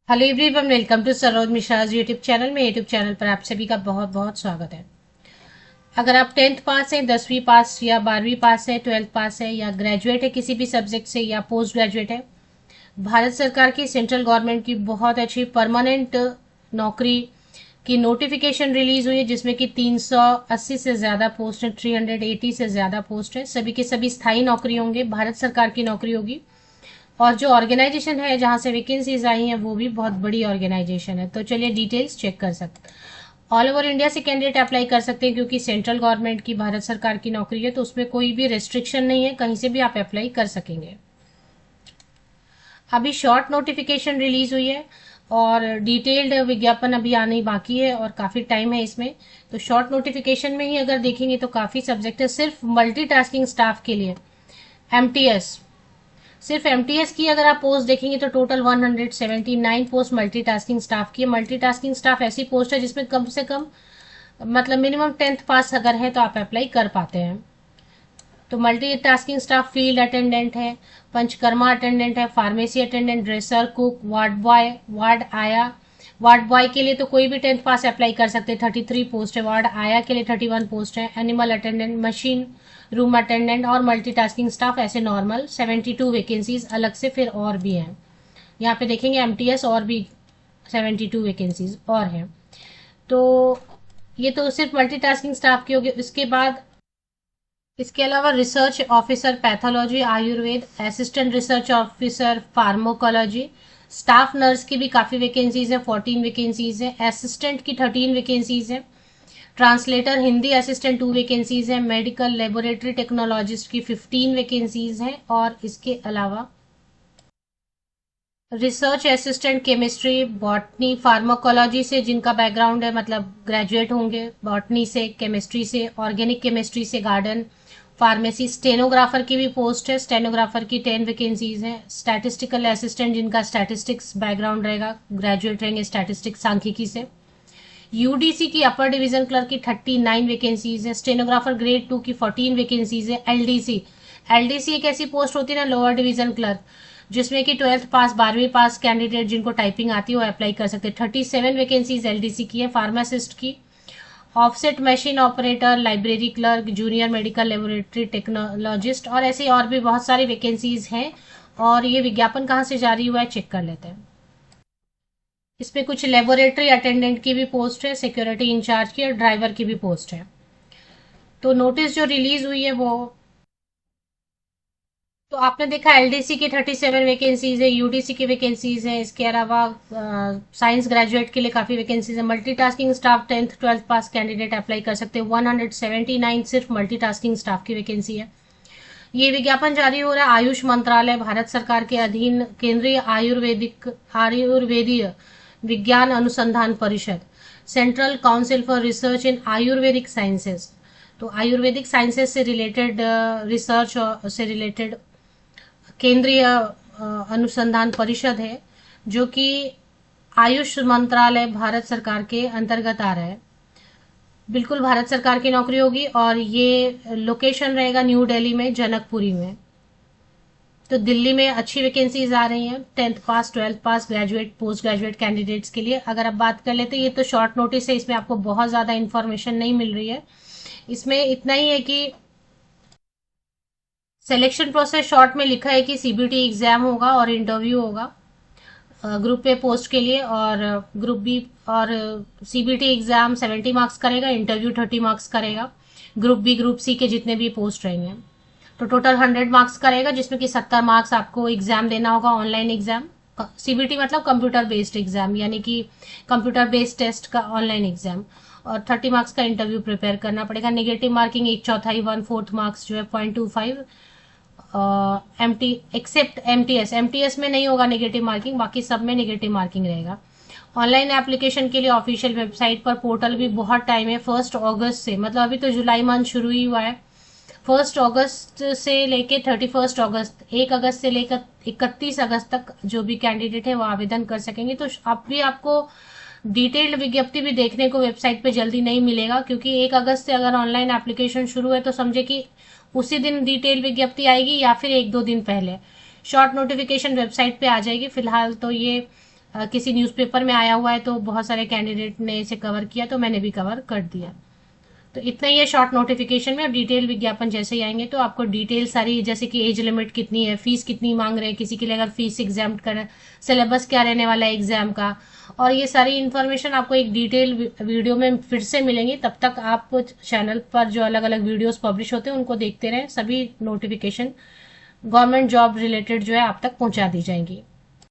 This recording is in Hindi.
Hello everyone, welcome to Saroj Mishra's YouTube channel में। यूट्यूब चैनल पर आप सभी का बहुत बहुत स्वागत है। अगर आप 10th पास हैं, 10वीं पास या 12वीं पास है, 12th पास है या ग्रेजुएट है किसी भी सब्जेक्ट से या पोस्ट ग्रेजुएट है, भारत सरकार की सेंट्रल गवर्नमेंट की बहुत अच्छी परमानेंट नौकरी की नोटिफिकेशन रिलीज हुई है, जिसमें कि 380 से ज़्यादा पोस्ट है, 380 से ज़्यादा पोस्ट है। सभी के सभी स्थायी नौकरी होंगे, भारत सरकार की नौकरी होगी। और जो ऑर्गेनाइजेशन है जहां से वैकेंसीज आई हैं वो भी बहुत बड़ी ऑर्गेनाइजेशन है। तो चलिए डिटेल्स चेक कर सकते। ऑल ओवर इंडिया से कैंडिडेट अप्लाई कर सकते हैं, क्योंकि सेंट्रल गवर्नमेंट की भारत सरकार की नौकरी है तो उसमें कोई भी रेस्ट्रिक्शन नहीं है, कहीं से भी आप अप्लाई कर सकेंगे। अभी शॉर्ट नोटिफिकेशन रिलीज हुई है और डिटेल्ड विज्ञापन अभी आने बाकी है और काफी टाइम है इसमें। तो शॉर्ट नोटिफिकेशन में ही अगर देखेंगे तो काफी सब्जेक्ट है। सिर्फ मल्टीटास्किंग स्टाफ के लिए एमटीएस, सिर्फ एमटीएस की अगर आप पोस्ट देखेंगे तो टोटल 179 पोस्ट मल्टीटास्किंग स्टाफ की है। मल्टीटास्किंग स्टाफ ऐसी पोस्ट है जिसमें कम से कम मतलब मिनिमम 10th पास अगर है तो आप अप्लाई कर पाते हैं। तो मल्टीटास्किंग स्टाफ फील्ड अटेंडेंट है, पंचकर्मा अटेंडेंट है, pharmacy attendant, dresser, cook, ward boy, ward आया। वार्ड बॉय के लिए तो कोई भी 10th पास अप्लाई कर सकते हैं, 33 पोस्ट है। वार्ड आया के लिए 31 पोस्ट है। Animal attendant, machine room attendant और मल्टीटास्किंग स्टाफ ऐसे नॉर्मल 72 वैकेंसीज अलग से फिर और भी हैं। यहाँ पे देखेंगे एमटीएस और भी 72 वैकेंसीज और हैं। तो ये तो सिर्फ मल्टीटास्किंग स्टाफ की होगी। इसके बाद इसके अलावा research officer pathology Ayurveda, assistant research officer pharmacology, staff nurse की भी काफी वैकेंसीज है, 14 वैकेंसीज है। असिस्टेंट की 13 वैकेंसीज है। ट्रांसलेटर हिंदी असिस्टेंट 2 वैकेंसीज है। मेडिकल लेबोरेटरी टेक्नोलॉजिस्ट की 15 वैकेंसीज हैं। और इसके अलावा research assistant chemistry, botany, pharmacology से जिनका बैकग्राउंड है, मतलब ग्रेजुएट होंगे बॉटनी से, केमिस्ट्री से, ऑर्गेनिक केमिस्ट्री से, गार्डन, फार्मेसी। स्टेनोग्राफर की भी पोस्ट है, स्टेनोग्राफर की 10 वैकेंसीज हैं। स्टैटिस्टिकल असिस्टेंट जिनका स्टैटिस्टिक्स बैकग्राउंड रहेगा, ग्रेजुएट रहेंगे स्टैटिस्टिक्स सांख्यिकी से। यूडीसी की अपर डिवीजन क्लर्क की 39 वैकेंसीज है। स्टेनोग्राफर ग्रेड 2 की 14 वैकेंसीज है। एलडीसी, एलडीसी एक ऐसी पोस्ट होती है ना, लोअर डिवीजन क्लर्क, जिसमें कि 12th पास 12वीं पास कैंडिडेट जिनको टाइपिंग आती है वो अप्लाई कर सकते हैं। 37 वैकेंसीज एलडीसी की है। फार्मासिस्ट की, offset machine operator, library clerk, junior medical laboratory technologist और ऐसे और भी बहुत सारी वैकेंसीज हैं। और ये विज्ञापन कहाँ से जारी हुआ है चेक कर लेते हैं। इसमें कुछ लेबोरेटरी अटेंडेंट की भी पोस्ट है, सिक्योरिटी इंचार्ज की और ड्राइवर की भी पोस्ट है। तो नोटिस जो रिलीज हुई है वो, तो आपने देखा एलडीसी की 37 वैकेंसीज है, यूडीसी की वैकेंसीज है। इसके अलावा साइंस ग्रेजुएट के लिए काफी वैकेंसीज है। मल्टीटास्किंग स्टाफ 10th 12th पास कैंडिडेट अप्लाई कर सकते हैं। 179 सिर्फ मल्टीटास्किंग स्टाफ की वैकेंसी है। ये विज्ञापन जारी हो रहा है आयुष मंत्रालय, भारत सरकार के अधीन केंद्रीय आयुर्वेदीय विज्ञान अनुसंधान परिषद, central council for research in Ayurvedic sciences. तो आयुर्वेदिक साइंसेज से रिलेटेड रिसर्च से रिलेटेड केंद्रीय अनुसंधान परिषद है, जो कि आयुष मंत्रालय भारत सरकार के अंतर्गत आ रहा है। बिल्कुल भारत सरकार की नौकरी होगी और ये लोकेशन रहेगा न्यू दिल्ली में, जनकपुरी में। तो दिल्ली में अच्छी वैकेंसीज आ रही हैं 10th पास 12th पास ग्रेजुएट पोस्ट ग्रेजुएट कैंडिडेट्स के लिए। अगर आप बात कर लेते, ये तो शॉर्ट नोटिस है, इसमें आपको बहुत ज्यादा इन्फॉर्मेशन नहीं मिल रही है। इसमें इतना ही है कि सिलेक्शन प्रोसेस शॉर्ट में लिखा है कि सीबीटी एग्जाम होगा और इंटरव्यू होगा ग्रुप ए पोस्ट के लिए, और ग्रुप बी और सीबीटी एग्जाम 70 मार्क्स करेगा, इंटरव्यू 30 मार्क्स करेगा। ग्रुप बी ग्रुप सी के जितने भी पोस्ट रहेंगे तो टोटल 100 मार्क्स करेगा, जिसमें कि 70 मार्क्स आपको एग्जाम देना होगा, ऑनलाइन एग्जाम। सीबीटी मतलब कंप्यूटर बेस्ड एग्जाम, यानी कि कंप्यूटर बेस्ड टेस्ट का ऑनलाइन एग्जाम। और 30 मार्क्स का इंटरव्यू प्रिपेयर करना पड़ेगा। नेगेटिव मार्किंग 1/4 1/4 मार्क्स जो है 0.25 एमटी एक्सेप्ट एमटीएस, एमटीएस में नहीं होगा नेगेटिव मार्किंग, बाकी सब में नेगेटिव मार्किंग रहेगा। ऑनलाइन एप्लीकेशन के लिए ऑफिशियल वेबसाइट पर पोर्टल भी बहुत टाइम है, 1 अगस्त से, मतलब अभी तो जुलाई मंथ शुरू ही हुआ है। 1 अगस्त से लेके 31 अगस्त, 1 अगस्त से लेकर 31 अगस्त तक जो भी कैंडिडेट है वो आवेदन कर सकेंगे। तो अब भी आपको डिटेल्ड विज्ञप्ति भी देखने को वेबसाइट पे जल्दी नहीं मिलेगा, क्योंकि 1 अगस्त से अगर ऑनलाइन एप्लीकेशन शुरू है तो समझे कि उसी दिन डिटेल विज्ञप्ति आएगी या फिर 1-2 दिन पहले शॉर्ट नोटिफिकेशन वेबसाइट पे आ जाएगी। फिलहाल तो ये किसी न्यूज़पेपर में आया हुआ है तो बहुत सारे कैंडिडेट ने इसे कवर किया, तो मैंने भी कवर कर दिया। तो इतना ही है शॉर्ट नोटिफिकेशन में। अब डिटेल विज्ञापन जैसे ही आएंगे तो आपको डिटेल सारी, जैसे कि एज लिमिट कितनी है, फीस कितनी मांग रहे हैं, किसी के लिए अगर फीस एग्जाम कर, सिलेबस क्या रहने वाला है एग्जाम का, और ये सारी इन्फॉर्मेशन आपको एक डिटेल वीडियो में फिर से मिलेंगी। तब तक आप चैनल पर जो अलग अलग वीडियोस पब्लिश होते हैं उनको देखते रहें, सभी नोटिफिकेशन गवर्नमेंट जॉब रिलेटेड जो है आप तक पहुंचा दी जाएंगी।